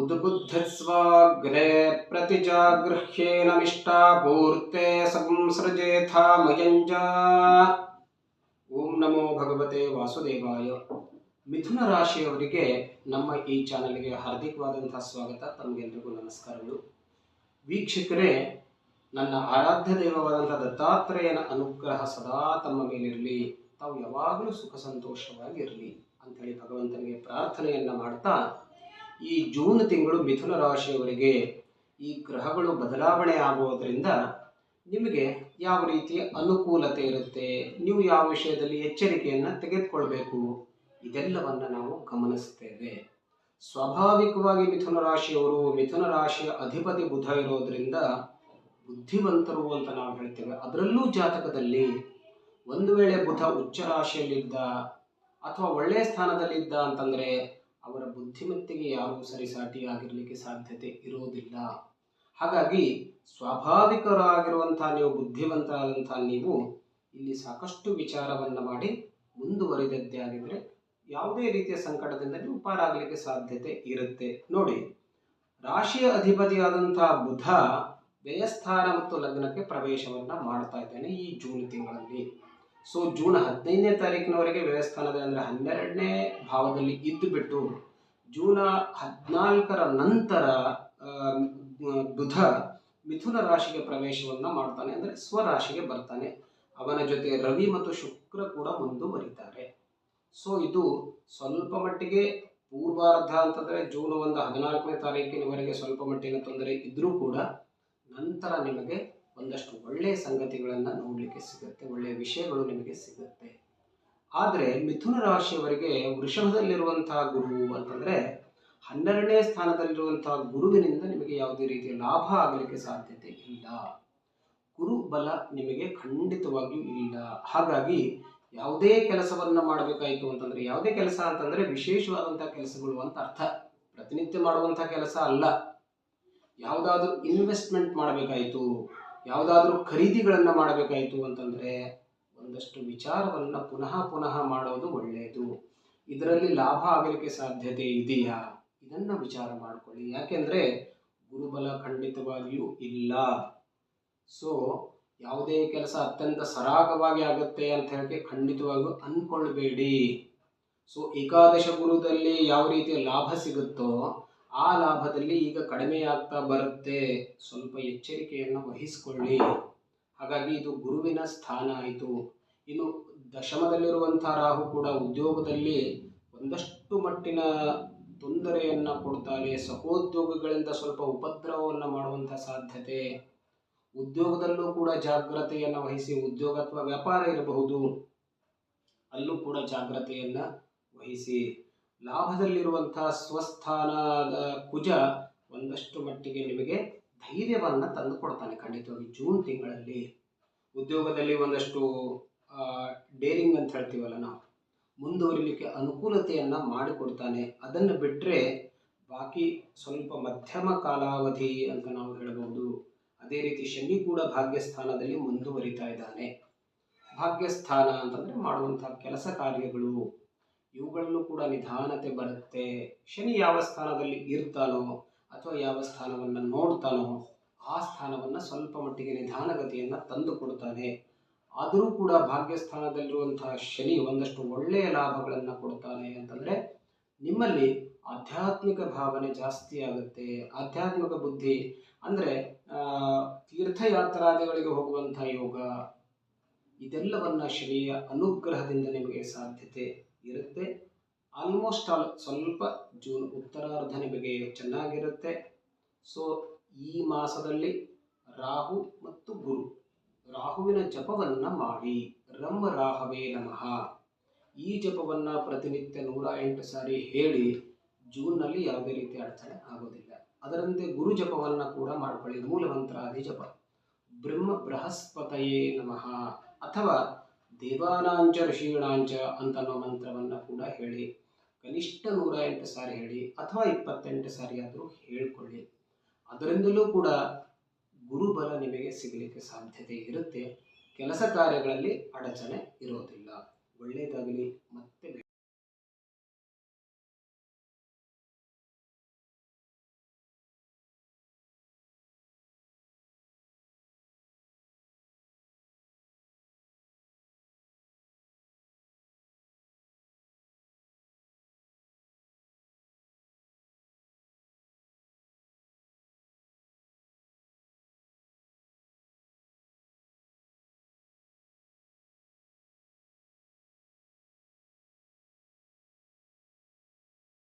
बुद्बुद्धिस्वाग्रे प्रतिजागृह्येन निष्ठापूर्ते संसृजेथा मयञ्ज। ಓಂ ನಮೋ ಭಗವತೆ ವಾಸುದೇವಾಯ. ಮಿಥುನ ರಾಶಿಯವರಿಗೆ ನಮ್ಮ ಈ ಚಾನಲ್ಗೆ ಹಾರ್ದಿಕವಾದಂತಹ ಸ್ವಾಗತ. ತಮಗೆಲ್ಲರಿಗೂ ನಮಸ್ಕಾರಗಳು. ವೀಕ್ಷಕರೇ, ನನ್ನ ಆರಾಧ್ಯ ದೈವವಾದಂತಹ ದತ್ತಾತ್ರೇಯನ ಅನುಗ್ರಹ ಸದಾ ತಮ್ಮ ಮೇಲಿರಲಿ, ತಾವು ಯಾವಾಗಲೂ ಸುಖ ಸಂತೋಷವಾಗಿರಲಿ ಅಂಥೇಳಿ ಭಗವಂತನಿಗೆ ಪ್ರಾರ್ಥನೆಯನ್ನ ಮಾಡ್ತಾ, ಈ ಜೂನ್ ತಿಂಗಳು ಮಿಥುನ ರಾಶಿಯವರಿಗೆ ಈ ಗ್ರಹಗಳು ಬದಲಾವಣೆ ಆಗುವುದರಿಂದ ನಿಮಗೆ ಯಾವ ರೀತಿಯ ಅನುಕೂಲತೆ ಇರುತ್ತೆ, ನೀವು ಯಾವ ವಿಷಯದಲ್ಲಿ ಎಚ್ಚರಿಕೆಯನ್ನು ತೆಗೆದುಕೊಳ್ಬೇಕು, ಇದೆಲ್ಲವನ್ನು ನಾವು ಗಮನಿಸ್ತೇವೆ. ಸ್ವಾಭಾವಿಕವಾಗಿ ಮಿಥುನ ರಾಶಿಯವರು, ಮಿಥುನ ರಾಶಿಯ ಅಧಿಪತಿ ಬುಧ ಇರೋದ್ರಿಂದ ಬುದ್ಧಿವಂತರು ಅಂತ ನಾವು ಹೇಳ್ತೇವೆ. ಅದರಲ್ಲೂ ಜಾತಕದಲ್ಲಿ ಒಂದು ವೇಳೆ ಬುಧ ಉಚ್ಚ ರಾಶಿಯಲ್ಲಿದ್ದ ಅಥವಾ ಒಳ್ಳೆಯ ಸ್ಥಾನದಲ್ಲಿದ್ದ ಅಂತಂದರೆ ಅವರ ಬುದ್ಧಿಮತ್ತೆಗೆ ಯಾರೂ ಸರಿಸಾಟಿಯಾಗಿರಲಿಕ್ಕೆ ಸಾಧ್ಯತೆ ಇರೋದಿಲ್ಲ. ಹಾಗಾಗಿ ಸ್ವಾಭಾವಿಕರಾಗಿರುವಂತಹ ನೀವು, ಬುದ್ಧಿವಂತರಾದಂತಹ ನೀವು ಇಲ್ಲಿ ಸಾಕಷ್ಟು ವಿಚಾರವನ್ನು ಮಾಡಿ ಮುಂದುವರಿದದ್ದೇ ಆಗಿದ್ರೆ ಯಾವುದೇ ರೀತಿಯ ಸಂಕಟದಿಂದ ನೀವು ಪಾರಾಗಲಿಕ್ಕೆ ಸಾಧ್ಯತೆ ಇರುತ್ತೆ. ನೋಡಿ, ರಾಶಿಯ ಅಧಿಪತಿಯಾದಂತಹ ಬುಧ ವ್ಯಯಸ್ಥಾನ ಮತ್ತು ಲಗ್ನಕ್ಕೆ ಪ್ರವೇಶವನ್ನ ಮಾಡ್ತಾ ಇದ್ದಾನೆ ಈ ಜೂನ್ ತಿಂಗಳಲ್ಲಿ. ಸೊ ಜೂನ್ 15ನೇ ತಾರೀಕಿನವರೆಗೆ ವ್ಯಯಸ್ಥಾನದ ಅಂದರೆ 12ನೇ ಭಾವದಲ್ಲಿ ಇದ್ದು ಬಿಟ್ಟು ಜೂನ್ 14ರ ನಂತರ ಬುಧ ಮಿಥುನ ರಾಶಿಗೆ ಪ್ರವೇಶವನ್ನ ಮಾಡ್ತಾನೆ, ಅಂದರೆ ಸ್ವರಾಶಿಗೆ ಬರ್ತಾನೆ. ಅವನ ಜೊತೆ ರವಿ ಮತ್ತು ಶುಕ್ರ ಕೂಡ ಮುಂದುವರಿತಾರೆ. ಸೊ ಇದು ಸ್ವಲ್ಪ ಮಟ್ಟಿಗೆ ಪೂರ್ವಾರ್ಧ ಅಂತಂದರೆ ಜೂನ್ 14ನೇ ತಾರೀಕಿನವರೆಗೆ ಸ್ವಲ್ಪ ಮಟ್ಟಿನ ತೊಂದರೆ ಇದ್ರೂ ಕೂಡ ನಂತರ ನಿಮಗೆ ಒಂದಷ್ಟು ಒಳ್ಳೆಯ ಸಂಗತಿಗಳನ್ನು ನೋಡಲಿಕ್ಕೆ ಸಿಗುತ್ತೆ, ಒಳ್ಳೆಯ ವಿಷಯಗಳು ನಿಮಗೆ ಸಿಗುತ್ತೆ. ಆದರೆ ಮಿಥುನ ರಾಶಿಯವರಿಗೆ ವೃಷಭದಲ್ಲಿರುವಂತಹ ಗುರು ಅಂತಂದರೆ 12ನೇ ಸ್ಥಾನದಲ್ಲಿರುವಂತಹ ಗುರುವಿನಿಂದ ನಿಮಗೆ ಯಾವುದೇ ರೀತಿಯ ಲಾಭ ಆಗಲಿಕ್ಕೆ ಸಾಧ್ಯತೆ ಇಲ್ಲ. ಗುರು ಬಲ ನಿಮಗೆ ಖಂಡಿತವಾಗಿಯೂ ಇಲ್ಲ. ಹಾಗಾಗಿ ಯಾವುದೇ ಕೆಲಸವನ್ನು ಮಾಡಬೇಕಾಯಿತು ಅಂತಂದರೆ, ಯಾವುದೇ ಕೆಲಸ ಅಂತಂದರೆ ವಿಶೇಷವಾದಂತಹ ಕೆಲಸಗಳು ಅಂತ ಅರ್ಥ, ಪ್ರತಿನಿತ್ಯ ಮಾಡುವಂತಹ ಕೆಲಸ ಅಲ್ಲ. ಯಾವುದಾದ್ರೂ ಇನ್ವೆಸ್ಟ್ಮೆಂಟ್ ಮಾಡಬೇಕಾಯಿತು, ಯಾವುದಾದ್ರೂ ಖರೀದಿಗಳನ್ನು ಮಾಡಬೇಕಾಯಿತು ಅಂತಂದರೆ ಒಂದಷ್ಟು ವಿಚಾರವನ್ನು ಪುನಃ ಮಾಡೋದು ಒಳ್ಳೆಯದು. ಇದರಲ್ಲಿ ಲಾಭ ಆಗಲಿಕ್ಕೆ ಸಾಧ್ಯತೆ ಇದೆಯಾ, ಇದನ್ನು ವಿಚಾರ ಮಾಡಿಕೊಳ್ಳಿ. ಯಾಕೆಂದರೆ ಗುರುಬಲ ಖಂಡಿತವಾಗಿಯೂ ಇಲ್ಲ. ಸೊ ಯಾವುದೇ ಕೆಲಸ ಅತ್ಯಂತ ಸರಾಗವಾಗಿ ಆಗುತ್ತೆ ಅಂತ ಹೇಳಿ ಖಂಡಿತವಾಗಿಯೂ ಅಂದ್ಕೊಳ್ಬೇಡಿ. ಸೊ ಏಕಾದಶ ಗುರುದಲ್ಲಿ ಯಾವ ರೀತಿಯ ಲಾಭ ಸಿಗುತ್ತೋ ಆ ಲಾಭದಲ್ಲಿ ಈಗ ಕಡಿಮೆ ಆಗ್ತಾ ಬರುತ್ತೆ, ಸ್ವಲ್ಪ ಎಚ್ಚರಿಕೆಯನ್ನು ವಹಿಸಿಕೊಳ್ಳಿ. ಹಾಗಾಗಿ ಇದು ಗುರುವಿನ ಸ್ಥಾನ ಆಯಿತು. ಇನ್ನು ದಶಮದಲ್ಲಿರುವಂತಹ ರಾಹು ಕೂಡ ಉದ್ಯೋಗದಲ್ಲಿ ಒಂದಷ್ಟು ಮಟ್ಟಿನ ತೊಂದರೆಯನ್ನು ಕೊಡ್ತಾನೆ. ಸಹೋದ್ಯೋಗಿಗಳಿಂದ ಸ್ವಲ್ಪ ಉಪದ್ರವವನ್ನು ಮಾಡುವಂತಹ ಸಾಧ್ಯತೆ. ಉದ್ಯೋಗದಲ್ಲೂ ಕೂಡ ಜಾಗ್ರತೆಯನ್ನು ವಹಿಸಿ, ಉದ್ಯೋಗ ಅಥವಾ ವ್ಯಾಪಾರ ಇರಬಹುದು, ಅಲ್ಲೂ ಕೂಡ ಜಾಗ್ರತೆಯನ್ನು ವಹಿಸಿ. ಲಾಭದಲ್ಲಿರುವಂತಹ ಸ್ವಸ್ಥಾನದ ಕುಜ ಒಂದಷ್ಟು ಮಟ್ಟಿಗೆ ನಿಮಗೆ ಧೈರ್ಯವನ್ನು ತಂದು ಕೊಡ್ತಾನೆ ಖಂಡಿತವಾಗಿ ಜೂನ್ ತಿಂಗಳಲ್ಲಿ. ಉದ್ಯೋಗದಲ್ಲಿ ಒಂದಷ್ಟು ಡೇರಿಂಗ್ ಅಂತ ಹೇಳ್ತೀವಲ್ಲ ನಾವು, ಮುಂದುವರಿಲಿಕ್ಕೆ ಅನುಕೂಲತೆಯನ್ನು ಮಾಡಿಕೊಡ್ತಾನೆ. ಅದನ್ನು ಬಿಟ್ಟರೆ ಬಾಕಿ ಸ್ವಲ್ಪ ಮಧ್ಯಮ ಕಾಲಾವಧಿ ಅಂತ ನಾವು ಹೇಳಬಹುದು. ಅದೇ ರೀತಿ ಶನಿ ಕೂಡ ಭಾಗ್ಯಸ್ಥಾನದಲ್ಲಿ ಮುಂದುವರಿತಾ ಇದ್ದಾನೆ. ಭಾಗ್ಯಸ್ಥಾನ ಅಂತಂದರೆ ಮಾಡುವಂತಹ ಕೆಲಸ ಕಾರ್ಯಗಳು, ಇವುಗಳಲ್ಲೂ ಕೂಡ ನಿಧಾನತೆ ಬರುತ್ತೆ. ಶನಿ ಯಾವ ಸ್ಥಾನದಲ್ಲಿ ಇರ್ತಾನೋ ಅಥವಾ ಯಾವ ಸ್ಥಾನವನ್ನು ನೋಡ್ತಾನೋ ಆ ಸ್ಥಾನವನ್ನು ಸ್ವಲ್ಪ ಮಟ್ಟಿಗೆ ನಿಧಾನಗತಿಯನ್ನು ತಂದು ಕೊಡ್ತಾನೆ. ಆದರೂ ಕೂಡ ಭಾಗ್ಯಸ್ಥಾನದಲ್ಲಿರುವಂತಹ ಶನಿ ಒಂದಷ್ಟು ಒಳ್ಳೆಯ ಲಾಭಗಳನ್ನು ಕೊಡ್ತಾನೆ. ಅಂತಂದರೆ ನಿಮ್ಮಲ್ಲಿ ಆಧ್ಯಾತ್ಮಿಕ ಭಾವನೆ ಜಾಸ್ತಿ ಆಗುತ್ತೆ. ಆಧ್ಯಾತ್ಮಿಕ ಬುದ್ಧಿ ಅಂದರೆ ತೀರ್ಥಯಾತ್ರಾದಿಗಳಿಗೆ ಹೋಗುವಂಥ ಯೋಗ, ಇದೆಲ್ಲವನ್ನ ಶನಿಯ ಅನುಗ್ರಹದಿಂದ ನಿಮಗೆ ಸಾಧ್ಯತೆ ಇರುತ್ತೆ. ಆಲ್ಮೋಸ್ಟ್ ಆಲ್ ಸ್ವಲ್ಪ ಜೂನ್ ಉತ್ತರಾರ್ಧ ನಿಮಗೆ ಚೆನ್ನಾಗಿರುತ್ತೆ. ಸೊ ಈ ಮಾಸದಲ್ಲಿ ರಾಹು ಮತ್ತು ಗುರು, ರಾಹುವಿನ ಜಪವನ್ನು ಮಾಡಿ, ರಂ ರಾಹವೇ ನಮಃ, ಈ ಜಪವನ್ನು ಪ್ರತಿನಿತ್ಯ 108 ಸಾರಿ ಹೇಳಿ ಜೂನ್ನಲ್ಲಿ ಯಾವುದೇ ರೀತಿಯ ಅಡಚಣೆ ಆಗೋದಿಲ್ಲ. ಅದರಂತೆ ಗುರು ಜಪವನ್ನು ಕೂಡ ಮಾಡಿಕೊಳ್ಳಿ. ಮೂಲಮಂತ್ರಾದಿ ಜಪ, ಬ್ರಹ್ಮ ಬೃಹಸ್ಪತಯೇ ನಮಃ ಅಥವಾ ದೇವಾನಾಂಚ ಋಷೀಣಾಂಚ ಅಂತನ್ನೋ ಮಂತ್ರವನ್ನು ಕೂಡ ಹೇಳಿ. ಕನಿಷ್ಠ 108 ಸಾರಿ ಹೇಳಿ ಅಥವಾ 28 ಸಾರಿ ಆದರೂ ಹೇಳಿಕೊಳ್ಳಿ. ಅದರಿಂದಲೂ ಕೂಡ ಗುರುಬಲ ನಿಮಗೆ ಸಿಗಲಿಕ್ಕೆ ಸಾಧ್ಯತೆ ಇರುತ್ತೆ. ಕೆಲಸ ಕಾರ್ಯಗಳಲ್ಲಿ ಅಡಚಣೆ ಇರೋದಿಲ್ಲ. ಒಳ್ಳೆಯದಾಗಲಿ. ಮತ್ತೆ